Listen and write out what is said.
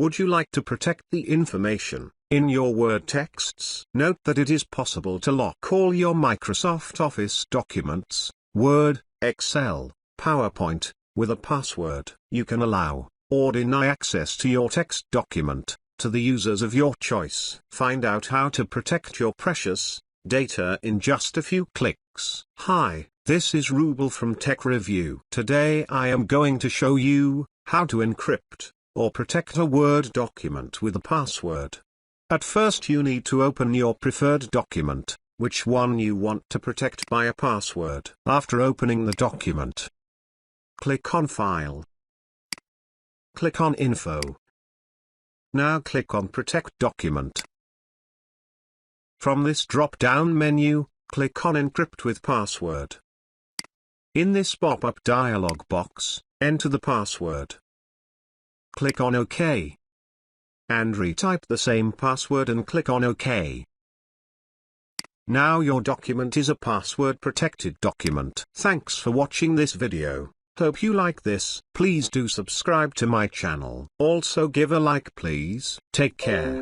Would you like to protect the information in your Word texts? Note that it is possible to lock all your Microsoft Office documents, Word, Excel, PowerPoint, with a password. You can allow or deny access to your text document to the users of your choice. Find out how to protect your precious data in just a few clicks. Hi, this is Rubel from Tech Review. Today I am going to show you how to encrypt or protect a Word document with a password. At first you need to open your preferred document, which one you want to protect by a password. After opening the document, click on File. Click on Info. Now click on Protect Document. From this drop-down menu, click on Encrypt with Password. In this pop-up dialog box, enter the password. Click on OK. And retype the same password and click on OK. Now your document is a password-protected document. Thanks for watching this video. Hope you like this. Please do subscribe to my channel. Also give a like please. Take care.